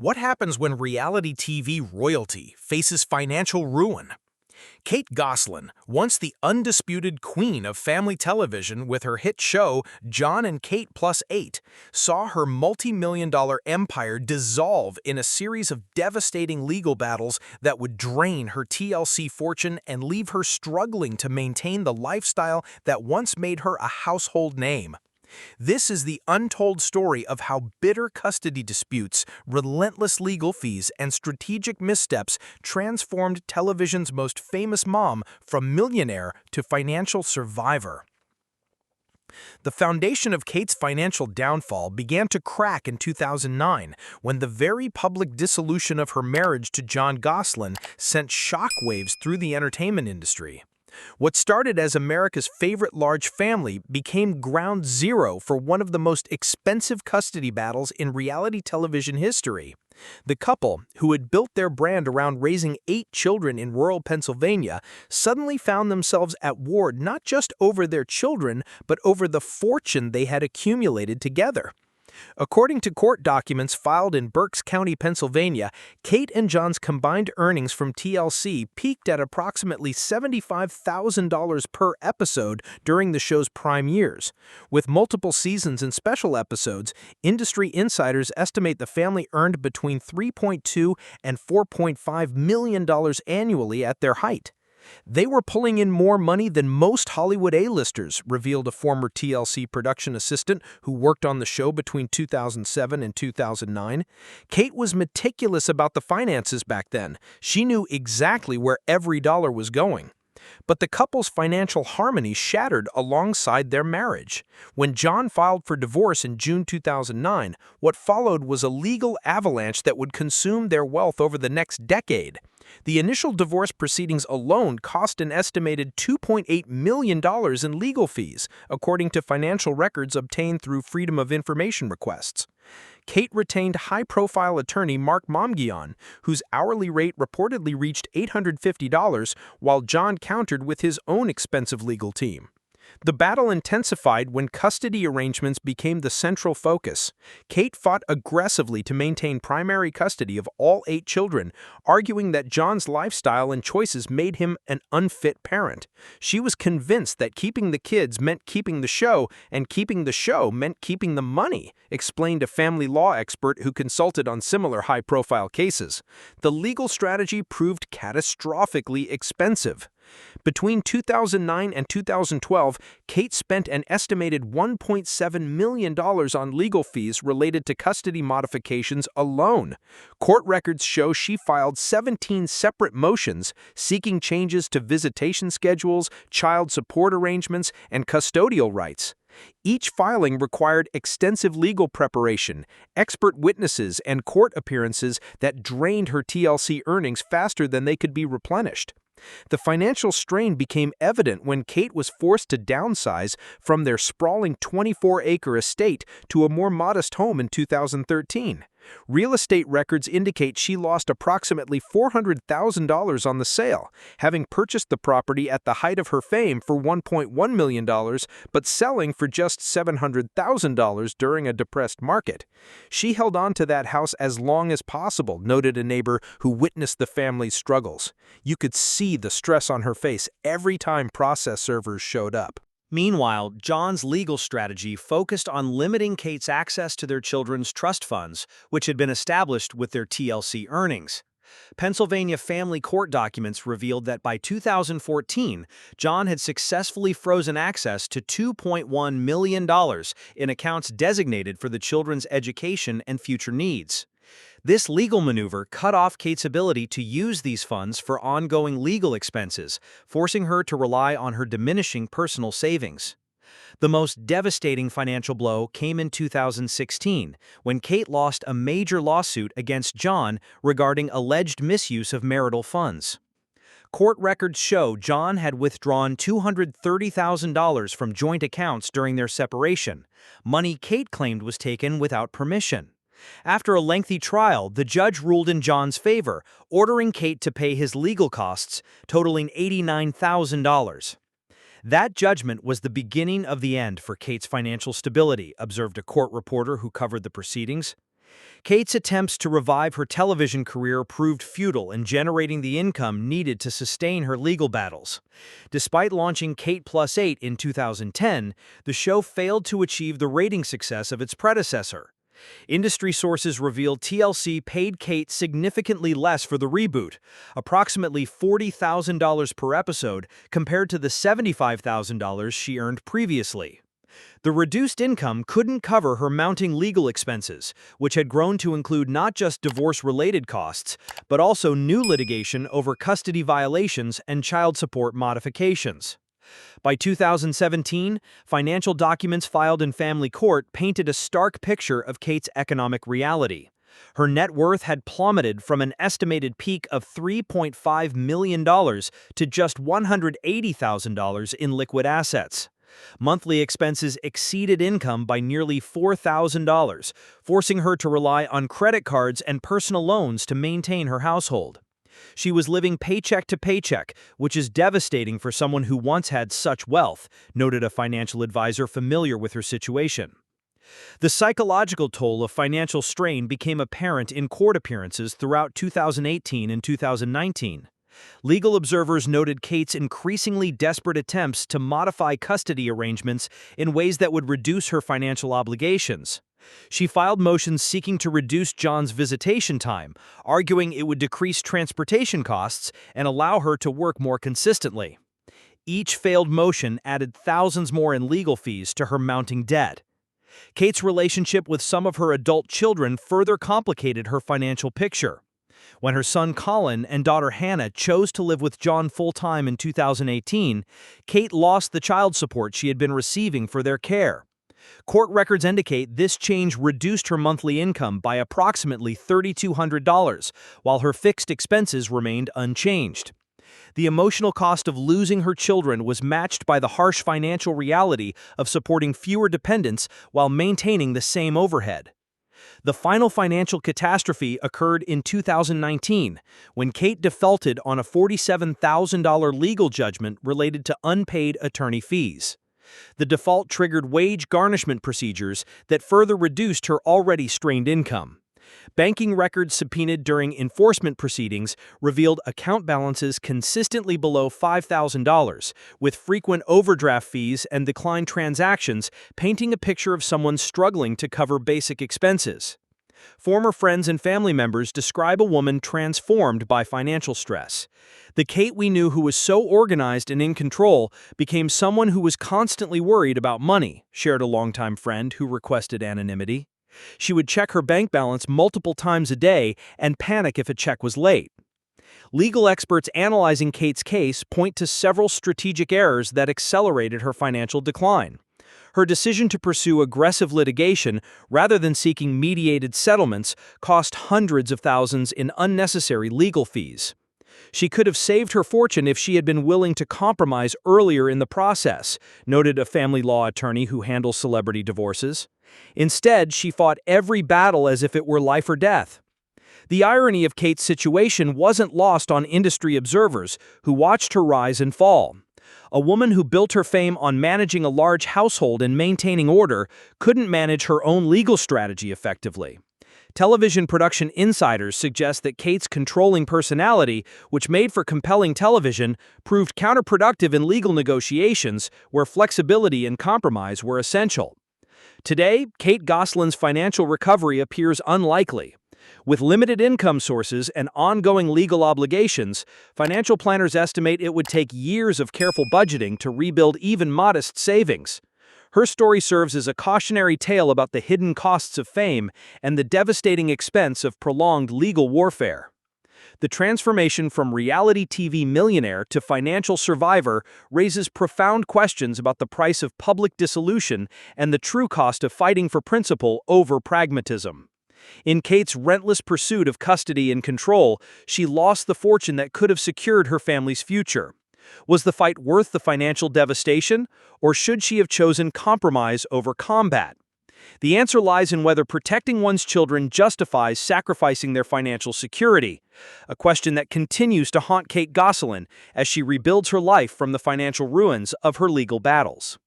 What happens when reality TV royalty faces financial ruin? Kate Gosselin, once the undisputed queen of family television with her hit show Jon and Kate Plus 8, saw her multi-million-dollar empire dissolve in a series of devastating legal battles that would drain her TLC fortune and leave her struggling to maintain the lifestyle that once made her a household name. This is the untold story of how bitter custody disputes, relentless legal fees, and strategic missteps transformed television's most famous mom from millionaire to financial survivor. The foundation of Kate's financial downfall began to crack in 2009 when the very public dissolution of her marriage to Jon Gosselin sent shockwaves through the entertainment industry. What started as America's favorite large family became ground zero for one of the most expensive custody battles in reality television history. The couple, who had built their brand around raising 8 children in rural Pennsylvania, suddenly found themselves at war not just over their children, but over the fortune they had accumulated together. According to court documents filed in Berks County, Pennsylvania, Kate and Jon's combined earnings from TLC peaked at approximately $75,000 per episode during the show's prime years. With multiple seasons and special episodes, industry insiders estimate the family earned between $3.2 and $4.5 million annually at their height. They were pulling in more money than most Hollywood A-listers, revealed a former TLC production assistant who worked on the show between 2007 and 2009. Kate was meticulous about the finances back then. She knew exactly where every dollar was going. But the couple's financial harmony shattered alongside their marriage. When Jon filed for divorce in June 2009, what followed was a legal avalanche that would consume their wealth over the next decade. The initial divorce proceedings alone cost an estimated $2.8 million in legal fees, according to financial records obtained through Freedom of Information requests. Kate retained high-profile attorney Mark Momguion, whose hourly rate reportedly reached $850, while Jon countered with his own expensive legal team. The battle intensified when custody arrangements became the central focus. Kate fought aggressively to maintain primary custody of all 8 children, arguing that Jon's lifestyle and choices made him an unfit parent. She was convinced that keeping the kids meant keeping the show, and keeping the show meant keeping the money, explained a family law expert who consulted on similar high-profile cases. The legal strategy proved catastrophically expensive. Between 2009 and 2012, Kate spent an estimated $1.7 million on legal fees related to custody modifications alone. Court records show she filed 17 separate motions seeking changes to visitation schedules, child support arrangements, and custodial rights. Each filing required extensive legal preparation, expert witnesses, and court appearances that drained her TLC earnings faster than they could be replenished. The financial strain became evident when Kate was forced to downsize from their sprawling 24-acre estate to a more modest home in 2013. Real estate records indicate she lost approximately $400,000 on the sale, having purchased the property at the height of her fame for $1.1 million, but selling for just $700,000 during a depressed market. She held on to that house as long as possible, noted a neighbor who witnessed the family's struggles. You could see the stress on her face every time process servers showed up. Meanwhile, Jon's legal strategy focused on limiting Kate's access to their children's trust funds, which had been established with their TLC earnings. Pennsylvania family court documents revealed that by 2014, Jon had successfully frozen access to $2.1 million in accounts designated for the children's education and future needs. This legal maneuver cut off Kate's ability to use these funds for ongoing legal expenses, forcing her to rely on her diminishing personal savings. The most devastating financial blow came in 2016, when Kate lost a major lawsuit against Jon regarding alleged misuse of marital funds. Court records show Jon had withdrawn $230,000 from joint accounts during their separation, money Kate claimed was taken without permission. After a lengthy trial, the judge ruled in Jon's favor, ordering Kate to pay his legal costs, totaling $89,000. That judgment was the beginning of the end for Kate's financial stability, observed a court reporter who covered the proceedings. Kate's attempts to revive her television career proved futile in generating the income needed to sustain her legal battles. Despite launching Kate Plus 8 in 2010, the show failed to achieve the rating success of its predecessor. Industry sources revealed TLC paid Kate significantly less for the reboot, approximately $40,000 per episode compared to the $75,000 she earned previously. The reduced income couldn't cover her mounting legal expenses, which had grown to include not just divorce-related costs, but also new litigation over custody violations and child support modifications. By 2017, financial documents filed in family court painted a stark picture of Kate's economic reality. Her net worth had plummeted from an estimated peak of $3.5 million to just $180,000 in liquid assets. Monthly expenses exceeded income by nearly $4,000, forcing her to rely on credit cards and personal loans to maintain her household. She was living paycheck to paycheck, which is devastating for someone who once had such wealth, noted a financial advisor familiar with her situation. The psychological toll of financial strain became apparent in court appearances throughout 2018 and 2019. Legal observers noted Kate's increasingly desperate attempts to modify custody arrangements in ways that would reduce her financial obligations. She filed motions seeking to reduce Jon's visitation time, arguing it would decrease transportation costs and allow her to work more consistently. Each failed motion added thousands more in legal fees to her mounting debt. Kate's relationship with some of her adult children further complicated her financial picture. When her son Colin and daughter Hannah chose to live with Jon full-time in 2018, Kate lost the child support she had been receiving for their care. Court records indicate this change reduced her monthly income by approximately $3,200, while her fixed expenses remained unchanged. The emotional cost of losing her children was matched by the harsh financial reality of supporting fewer dependents while maintaining the same overhead. The final financial catastrophe occurred in 2019, when Kate defaulted on a $47,000 legal judgment related to unpaid attorney fees. The default triggered wage garnishment procedures that further reduced her already strained income. Banking records subpoenaed during enforcement proceedings revealed account balances consistently below $5,000, with frequent overdraft fees and declined transactions, painting a picture of someone struggling to cover basic expenses. Former friends and family members describe a woman transformed by financial stress. The Kate we knew who was so organized and in control became someone who was constantly worried about money, shared a longtime friend who requested anonymity. She would check her bank balance multiple times a day and panic if a check was late. Legal experts analyzing Kate's case point to several strategic errors that accelerated her financial decline. Her decision to pursue aggressive litigation rather than seeking mediated settlements cost hundreds of thousands in unnecessary legal fees. She could have saved her fortune if she had been willing to compromise earlier in the process, noted a family law attorney who handles celebrity divorces. Instead, she fought every battle as if it were life or death. The irony of Kate's situation wasn't lost on industry observers, who watched her rise and fall. A woman who built her fame on managing a large household and maintaining order couldn't manage her own legal strategy effectively. Television production insiders suggest that Kate's controlling personality, which made for compelling television, proved counterproductive in legal negotiations where flexibility and compromise were essential. Today, Kate Gosselin's financial recovery appears unlikely. With limited income sources and ongoing legal obligations, financial planners estimate it would take years of careful budgeting to rebuild even modest savings. Her story serves as a cautionary tale about the hidden costs of fame and the devastating expense of prolonged legal warfare. The transformation from reality TV millionaire to financial survivor raises profound questions about the price of public dissolution and the true cost of fighting for principle over pragmatism. In Kate's relentless pursuit of custody and control, she lost the fortune that could have secured her family's future. Was the fight worth the financial devastation, or should she have chosen compromise over combat? The answer lies in whether protecting one's children justifies sacrificing their financial security, a question that continues to haunt Kate Gosselin as she rebuilds her life from the financial ruins of her legal battles.